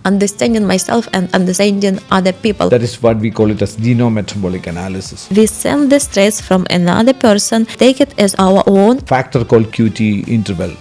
understanding myself and understanding other people. That is what we call it as genometabolic analysis. We send the stress from another person, take it as our own. Factor called QT interval.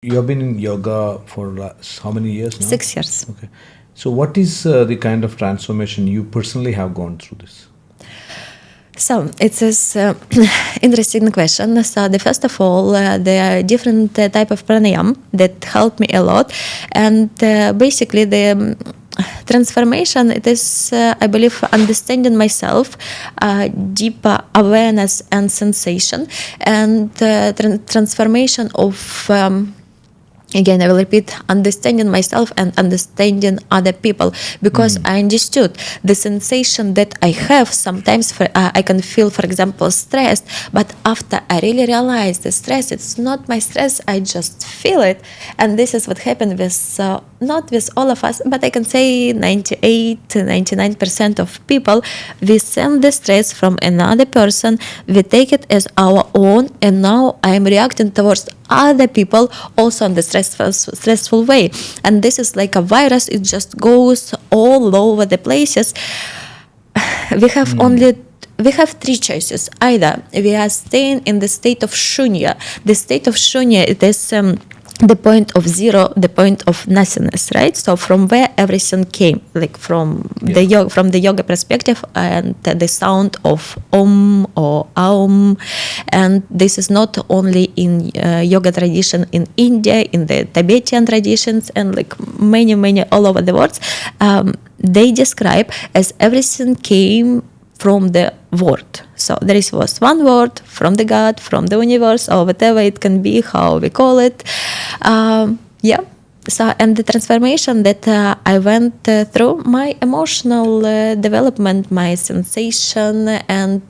You have been in yoga for how many years now? 6 years. Okay. So what is the kind of transformation you personally have gone through this? So it is interesting question. So first of all, there are different type of pranayam that help me a lot, and basically the transformation, it is, I believe, understanding myself, deeper awareness and sensation, and transformation of again, I will repeat, understanding myself and understanding other people, because I understood the sensation that I have. Sometimes I can feel, for example, stressed, but after I really realize the stress, it's not my stress, I just feel it. And this is what happened with, not with all of us, but I can say 98 to 99% of people. We send the stress from another person, we take it as our own, and now I am reacting towards other people also in the stressful way. And this is like a virus, it just goes all over the places. We have three choices. Either we are staying in the state of shunya. The state of shunya, it is the point of zero, the point of nothingness, right? So from where everything came, like from the yoga perspective, and the sound of om or aum. And this is not only in yoga tradition in India, in the Tibetan traditions, and like many all over the world. They describe as everything came from the word. So there was one word from the God, from the universe, or whatever it can be, how we call it. So, and the transformation that I went through, my emotional development, my sensation, and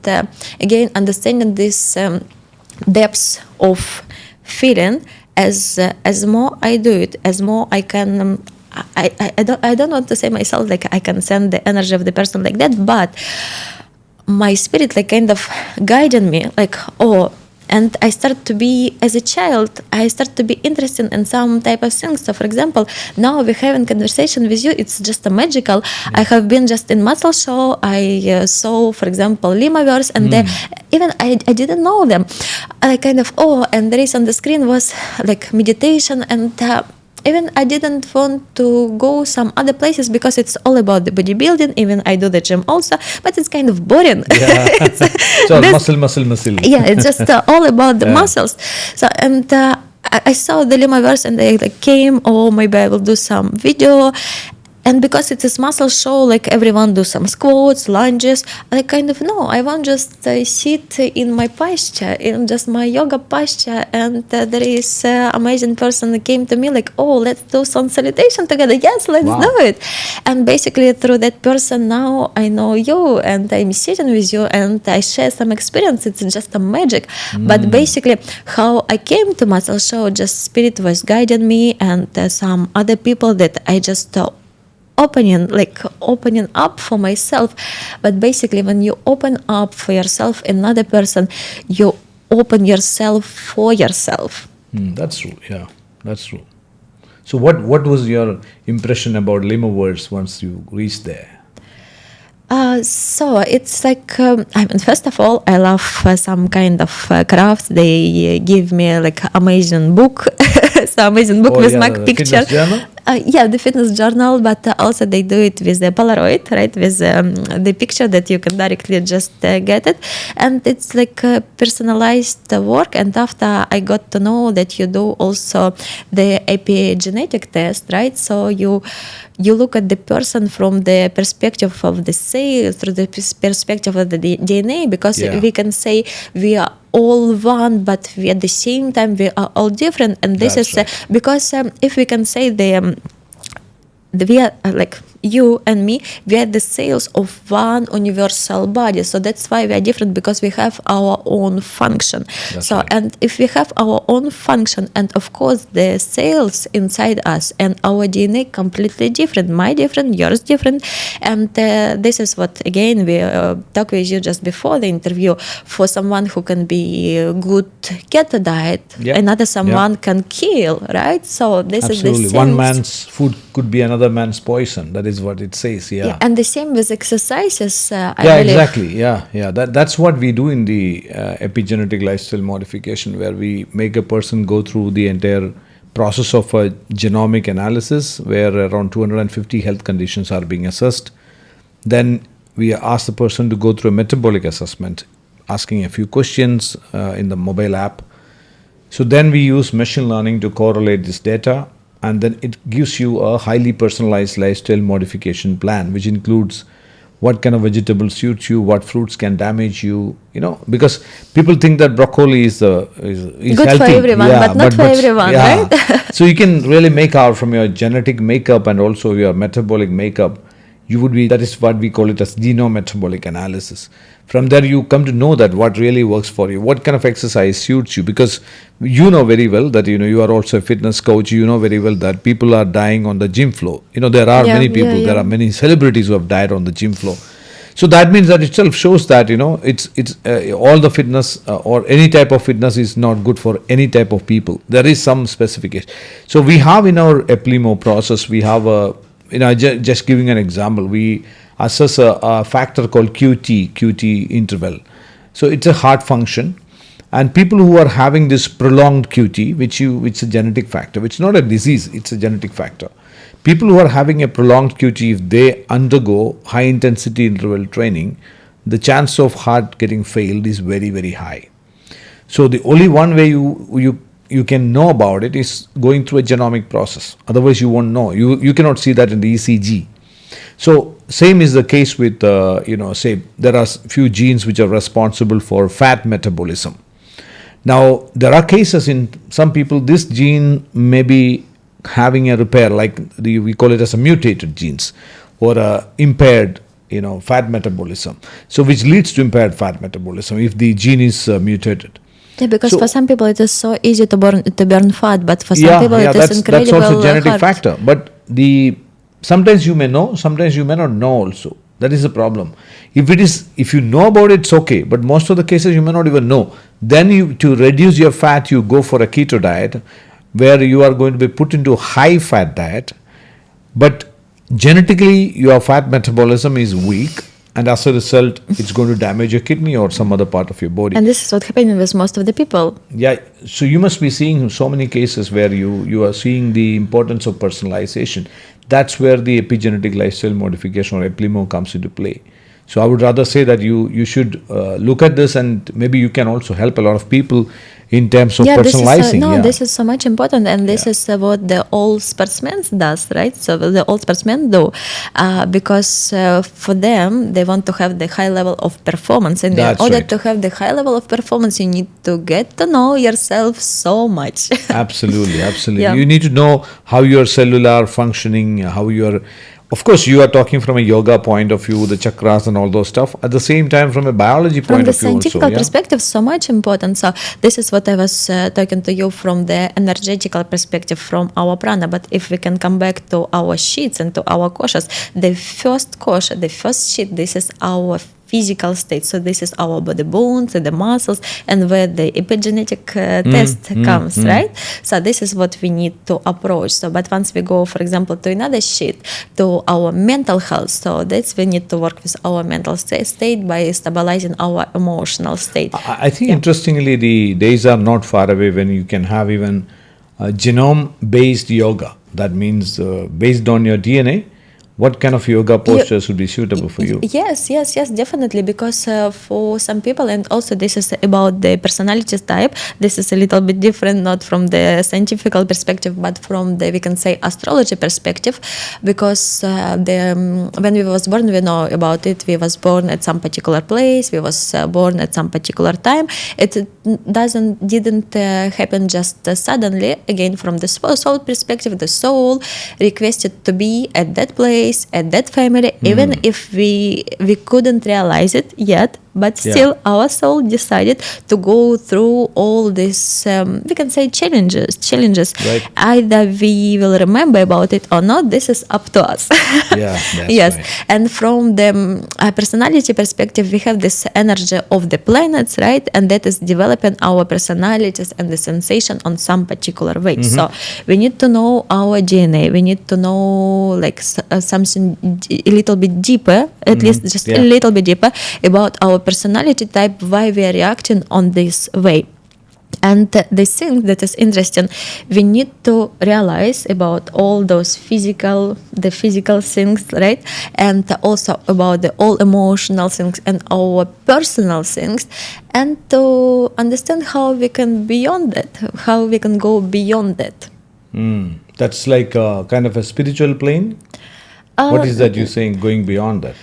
again, understanding this depths of feeling, as more I do it, as more I can. I don't want to say myself like I can send the energy of the person like that, but my spirit like kind of guided me, like, and I start to be, as a child, I start to be interested in some type of things. So for example, now we're having conversation with you, it's just a magical. I have been just in muscle show, I saw, for example, Lima World, and even I didn't know them. I kind of, and there is on the screen was like meditation, and even I didn't want to go some other places because it's all about the bodybuilding. Even I do the gym also, but it's kind of boring. Yeah. So muscle. Yeah, it's just all about the muscles. So, and I saw the Lima verse, and they like came, maybe I will do some video. And because it is muscle show, like everyone do some squats, lunges, I kind of, no, I want just sit in my posture, in just my yoga posture. And there is amazing person that came to me like, let's do some salutation together. Yes, let's do it. And basically through that person now I know you, and I'm sitting with you, and I share some experience. It's just a magic. But basically how I came to muscle show, just spirit was guiding me, and some other people that I just opening up for myself. But basically when you open up for yourself, another person, you open yourself for yourself. That's true. Yeah, that's true. So what was your impression about Lima World once you reached there? So it's like, first of all, I love some kind of crafts. They give me like amazing book, so amazing book with my picture. The fitness journal, but also they do it with the Polaroid, right? With the picture that you can directly just get it. And it's like a personalized work. And after I got to know that you do also the epigenetic test, right? So you look at the person from the perspective of the cell, through the perspective of the DNA, because we can say we are all one, but we at the same time we are all different. And this is because if we can say we are like you and me, we are the cells of one universal body. So that's why we are different, because we have our own function. That's So right. and if we have our own function, and of course the cells inside us and our DNA completely different, my different, yours different, and this is what again we talked with you just before the interview. For someone who can be good keto diet, Yeah. another someone can kill, right? So this Absolutely. is the One same. man's food could be another man's poison. That is what it says. Yeah. And the same with exercises. I Yeah, believe. exactly. Yeah. That's what we do in the epigenetic lifestyle modification, where we make a person go through the entire process of a genomic analysis, where around 250 health conditions are being assessed. Then we ask the person to go through a metabolic assessment, asking a few questions in the mobile app. So then we use machine learning to correlate this data, and then it gives you a highly personalized lifestyle modification plan, which includes what kind of vegetables suits you, what fruits can damage you, because people think that broccoli is Good healthy. for everyone, but not for everyone, right? So you can really make out from your genetic makeup and also your metabolic makeup. That is what we call it as genometabolic analysis. From there you come to know that what really works for you, what kind of exercise suits you, because you know very well that you are also a fitness coach. You know very well that people are dying on the gym floor. There are many people, there are many celebrities who have died on the gym floor. So that means that itself shows that it's all the fitness or any type of fitness is not good for any type of people. There is some specification. So we have in our EPLIMO process, we have just giving an example, we assess a factor called QT interval. So it's a heart function, and people who are having this prolonged QT, which is a genetic factor, which is not a disease, it's a genetic factor. People who are having a prolonged QT, if they undergo high intensity interval training, the chance of heart getting failed is very, very high. So the only one way you can know about it is going through a genomic process. Otherwise you won't know. You cannot see that in the ECG. So same is the case with say there are few genes which are responsible for fat metabolism. Now there are cases in some people, this gene may be having a repair, like we call it as a mutated genes, or a impaired fat metabolism, so which leads to impaired fat metabolism if the gene is mutated. Yeah, because for some people it is so easy to burn fat, but for some people it is incredible. That's also a genetic hard. factor. But sometimes you may know, sometimes you may not know also. That is the problem. If you know about it, it's okay. But most of the cases you may not even know. Then to reduce your fat, you go for a keto diet, where you are going to be put into a high fat diet. But genetically your fat metabolism is weak, and as a result, it's going to damage your kidney or some other part of your body. And this is what happening with most of the people. Yeah, so you must be seeing so many cases where you are seeing the importance of personalization. That's where the epigenetic lifestyle modification or EPLIMO comes into play. So I would rather say that you should look at this, and maybe you can also help a lot of people in terms of personalizing. This is so much important, and this is what the old sportsmen does, right? So the old sportsmen do, because for them, they want to have the high level of performance, and in order to have the high level of performance, you need to get to know yourself so much. Absolutely. Yeah. You need to know how your cellular functioning, how your... Of course, you are talking from a yoga point of view, the chakras and all those stuff. At the same time, from a biology point of view also. From the scientific perspective, so much important. So this is what I was talking to you from the energetical perspective, from our prana. But if we can come back to our sheets and to our koshas, the first kosha, the first sheet, this is our physical state. So this is our body bones and the muscles, and where the epigenetic test comes, right? So this is what we need to approach. So, but once we go, for example, to another sheet, to our mental health, so that's we need to work with our mental state by stabilizing our emotional state. I think interestingly, the days are not far away when you can have even genome-based yoga. That means based on your DNA, what kind of yoga postures would be suitable for you? Yes, definitely. Because for some people, and also this is about the personality type, this is a little bit different, not from the scientific perspective, but from the, we can say, astrology perspective. Because when we was born, we know about it. We was born at some particular place. We was born at some particular time. It didn't happen just suddenly. Again, from the soul perspective, the soul requested to be at that place place at that family, even if we couldn't realize it yet, but still our soul decided to go through all these we can say challenges. Right. Either we will remember about it or not, this is up to us. Yeah, that's Yes. right. And from the personality perspective, we have this energy of the planets, right? And that is developing our personalities and the sensation on some particular way. So we need to know our DNA. We need to know like something a little bit deeper, at least just a little bit deeper about our personality type, why we are reacting on this way. And the thing that is interesting, we need to realize about all those physical things, right? And also about the all emotional things and our personal things, and to understand how we can beyond that, how we can go beyond that. That's like a kind of a spiritual plane. What is that you're saying, going beyond that?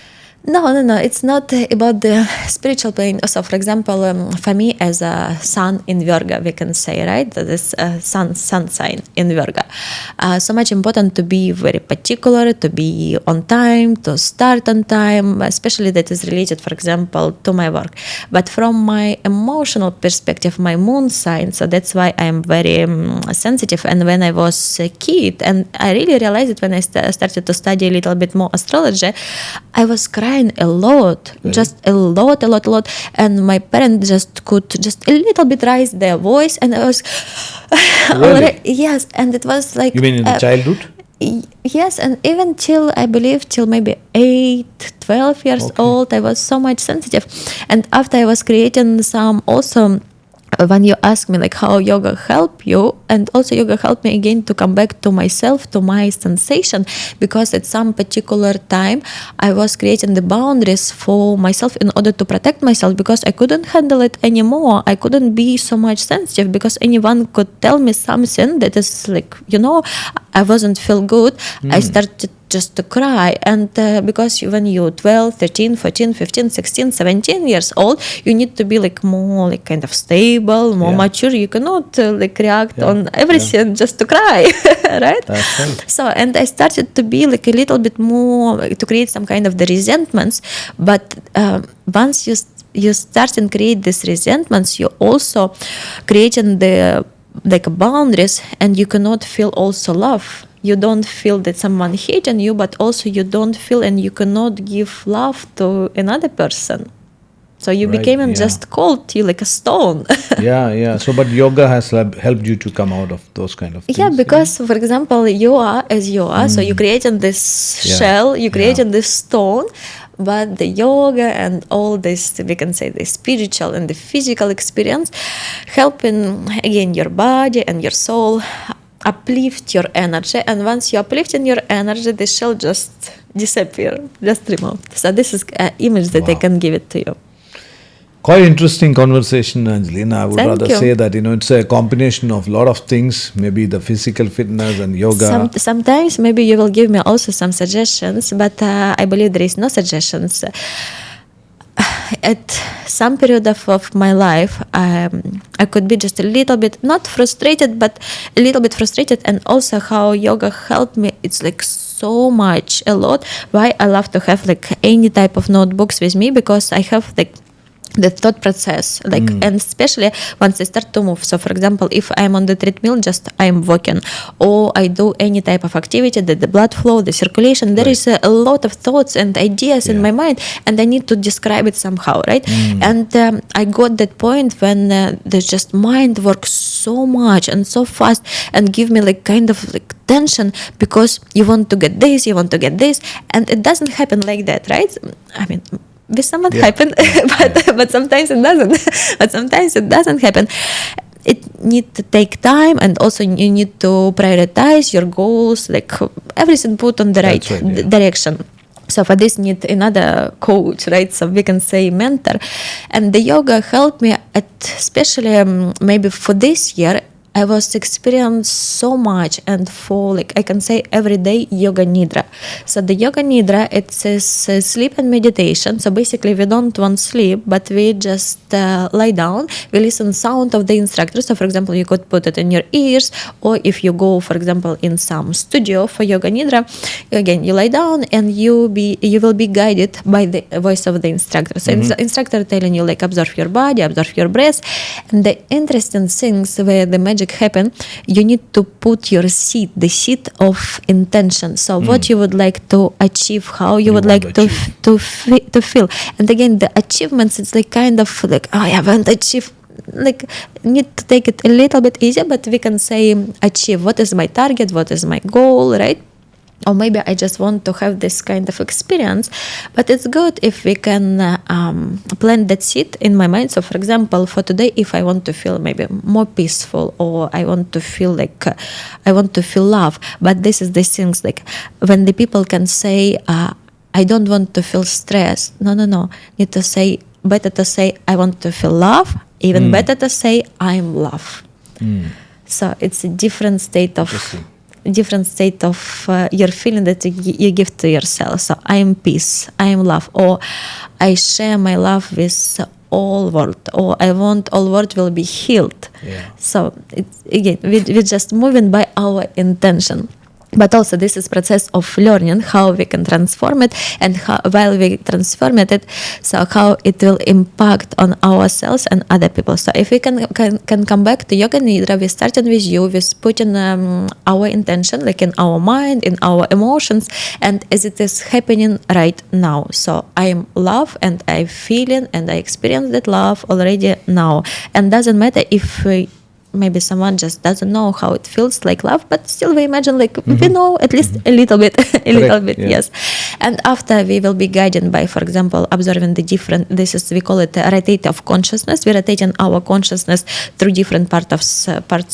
No, it's not about the spiritual plane. So, for example, for me as a sun in Virgo, we can say, right, this sun sign in Virgo, so much important to be very particular, to be on time, to start on time, especially that is related, for example, to my work. But from my emotional perspective, my moon sign, so that's why I'm very sensitive. And when I was a kid, and I really realized it when I started to study a little bit more astrology, I was crying a lot, just a lot, and my parents just could just a little bit raise their voice, and I was Really? yes, and it was like You mean in the childhood? yes, and even till I believe till maybe 8-12 years old, I was so much sensitive. And after I was creating some also, when you ask me like how yoga help you, and also yoga helped me again to come back to myself, to my sensation, because at some particular time I was creating the boundaries for myself in order to protect myself, because I couldn't handle it anymore. I couldn't be so much sensitive because anyone could tell me something that is like, I wasn't feel good. I started just to cry. And because when you're 12, 13, 14, 15, 16, 17 years old, you need to be like more like kind of stable, more mature. You cannot like react on everything just to cry, right? That's right. So, and I started to be like a little bit more, to create some kind of the resentments. But once you start and create these resentments, you also creating the like boundaries, and you cannot feel also love. You don't feel that someone hating you, but also you don't feel and you cannot give love to another person. So you Right, became just cold, you like a stone. Yeah. So, but yoga has helped you to come out of those kind of things. Yeah, because for example, you are as you are, so you're creating this shell, you're creating this stone, but the yoga and all this, we can say the spiritual and the physical experience, helping again your body and your soul uplift your energy, and once you uplift in your energy, the shell just disappear, just removed. So this is an image that I can give it to you. Quite interesting conversation, Angelina. I would Thank rather you. say that it's a combination of a lot of things, maybe the physical fitness and yoga. Sometimes maybe you will give me also some suggestions, but I believe there is no suggestions. At some period of my life, I could be just a little bit, not frustrated, but a little bit frustrated. And also how yoga helped me, it's like so much, a lot. Why I love to have like any type of notebooks with me, because I have like the thought process, like, and especially once I start to move. So for example, if I'm on the treadmill, just I'm walking, or I do any type of activity, that the blood flow, the circulation, there is a lot of thoughts and ideas in my mind, and I need to describe it somehow, right? And I got that point when there's just mind works so much and so fast, and give me like kind of like tension, because you want to get this, and it doesn't happen like that, right? I mean, with someone happen, but sometimes it doesn't. But sometimes it doesn't happen. It needs to take time, and also you need to prioritize your goals, like everything put on the right direction. So for this need another coach, right? So we can say mentor. And the yoga helped me, especially maybe for this year, I was experiencing so much, and for like I can say every day yoga nidra. So the yoga nidra, it says sleep and meditation. So basically we don't want sleep, but we just lie down, we listen sound of the instructor. So for example, you could put it in your ears, or if you go for example in some studio for yoga nidra, again you lie down and you will be guided by the voice of the instructor. So the instructor telling you like observe your body, observe your breath. And the interesting things where the magic happen, you need to put your seed, the seed of intention. So what you would like to achieve, how you would like to feel. And again, the achievements, it's like kind of like, I haven't achieved, like need to take it a little bit easier, but we can say achieve. What is my target? What is my goal, right? Or maybe I just want to have this kind of experience. But it's good if we can plant that seed in my mind. So for example, for today, if I want to feel maybe more peaceful, or I want to feel like I want to feel love. But this is the things like when the people can say, I don't want to feel stress. No. Need to say, better to say, I want to feel love. Even better to say, I'm love. So it's a different state of your feeling that you give to yourself. So I am peace, I am love, or I share my love with all world, or I want all world will be healed. So it's again we're just moving by our intention. But also this is process of learning how we can transform it, and how, while we transform it, so how it will impact on ourselves and other people. So if we can come back to yoga nidra, we started with you, with putting our intention like in our mind, in our emotions, and as it is happening right now. So I am love, and I feeling and I experience that love already now. And doesn't matter if maybe someone just doesn't know how it feels like love, but still we imagine like we know at least a little bit, yes. And after we will be guided by, for example, observing the different, we call it a rotate of consciousness. We're rotating our consciousness through different parts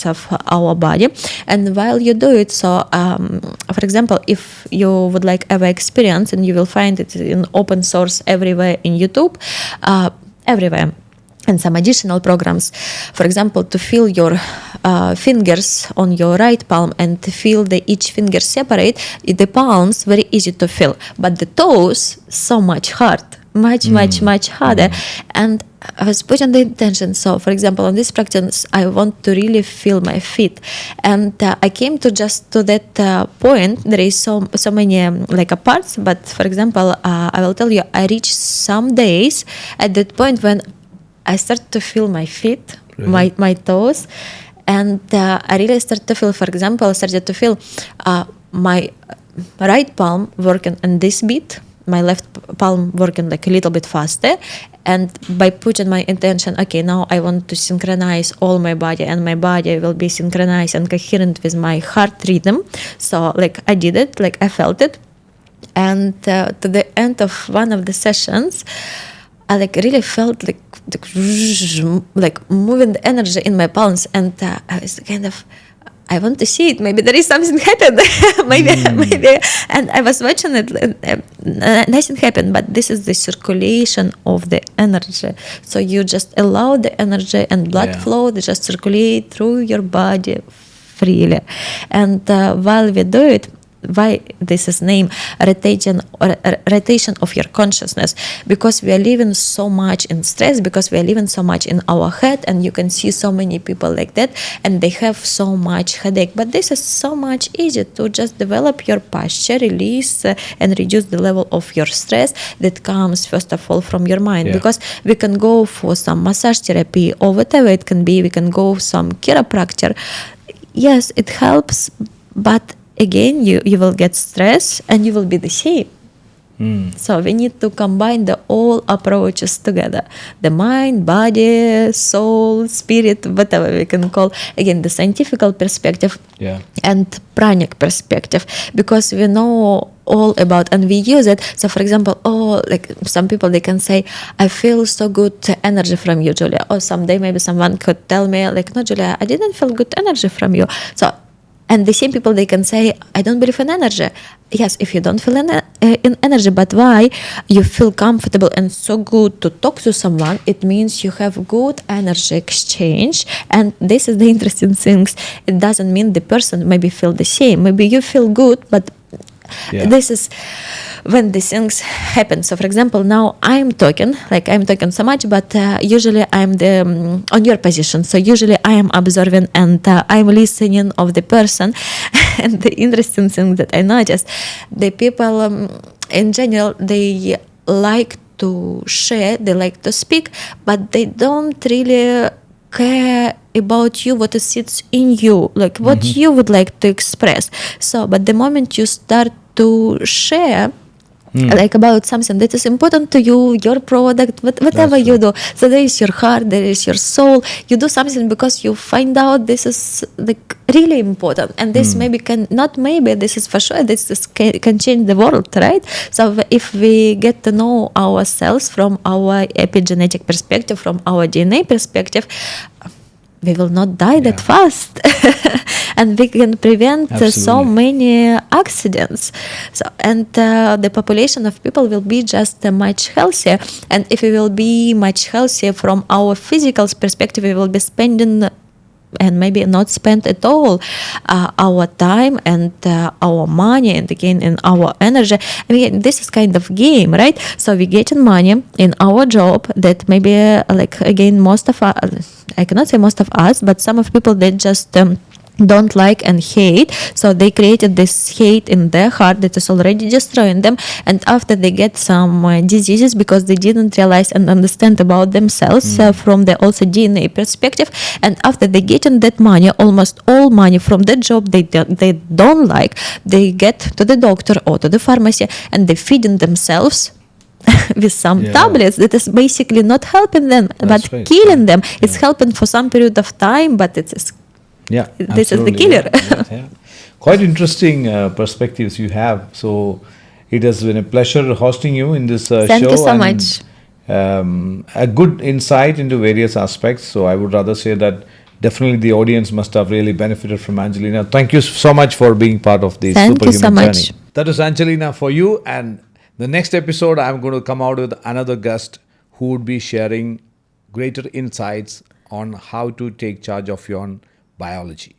of our body. And while you do it, so for example, if you would like ever experience, and you will find it in open source everywhere in YouTube, everywhere. And some additional programs, for example, to feel your fingers on your right palm and to feel each finger separate. The palms very easy to feel, but the toes so much hard, much harder. And I was putting the intention. So, for example, on this practice, I want to really feel my feet, and I came to that point. There is so many parts, but for example, I will tell you, I reached some days at that point when I start to feel my feet, my toes, and I really start to feel, for example, my right palm working on this beat, my left palm working like a little bit faster, and by putting my intention, okay, now I want to synchronize all my body, and my body will be synchronized and coherent with my heart rhythm. So like I did it, like I felt it, and to the end of one of the sessions, I really felt like moving the energy in my palms, and I was kind of, I want to see it. Maybe there is something happened. maybe. And I was watching it. Nothing happened. But this is the circulation of the energy. So you just allow the energy and blood flow to just circulate through your body freely. And while we do it, why this is named rotation of your consciousness, because we are living so much in stress, because we are living so much in our head, and you can see so many people like that, and they have so much headache. But this is so much easier to just develop your posture, release and reduce the level of your stress that comes first of all from your mind. Because we can go for some massage therapy or whatever it can be, we can go some chiropractor. Yes, it helps, but again, you will get stress and you will be the same. So we need to combine the all approaches together. The mind, body, soul, spirit, whatever we can call. Again, the scientific perspective and pranic perspective. Because we know all about and we use it. So for example, like some people, they can say, I feel so good energy from you, Julia. Or someday maybe someone could tell me like, no, Julia, I didn't feel good energy from you. So And the same people, they can say, I don't believe in energy. Yes, if you don't feel in energy, but why you feel comfortable and so good to talk to someone, it means you have good energy exchange. And this is the interesting things. It doesn't mean the person maybe feel the same. Maybe you feel good, but this is when the things happen. So for example, now I'm talking so much, but usually I'm on your position. So usually I am observing and I'm listening of the person. And the interesting thing that I noticed, the people in general, they like to share, they like to speak, but they don't really care about you, what sits in you, like what you would like to express. So but the moment you start to share like about something that is important to you, your product, whatever you do, so there is your heart, there is your soul, you do something because you find out this is like really important, and this maybe can not maybe this is for sure, this is can change the world, right? So if we get to know ourselves from our epigenetic perspective, from our DNA perspective, we will not die that fast. And we can prevent so many accidents. So and the population of people will be just much healthier. And if we will be much healthier from our physical perspective, we will be spending and maybe not spend at all our time and our money, and again in our energy. I mean, this is kind of game, right? So we getting money in our job that maybe like again most of us, I cannot say most of us, but some of people that just don't like and hate, so they created this hate in their heart that is already destroying them, and after they get some diseases because they didn't realize and understand about themselves from the also DNA perspective, and after they getting that money, almost all money from the job they don't like, they get to the doctor or to the pharmacy and they feeding themselves with some tablets that is basically not helping them, but killing them. It's helping for some period of time, but it is this is the killer. Quite interesting perspectives you have. So it has been a pleasure hosting you in this show. Thank you so much. A good insight into various aspects. So I would rather say that definitely the audience must have really benefited from Angelina. Thank you so much for being part of the Superhuman journey. That is Angelina for you. And the next episode, I'm going to come out with another guest who would be sharing greater insights on how to take charge of your own biology.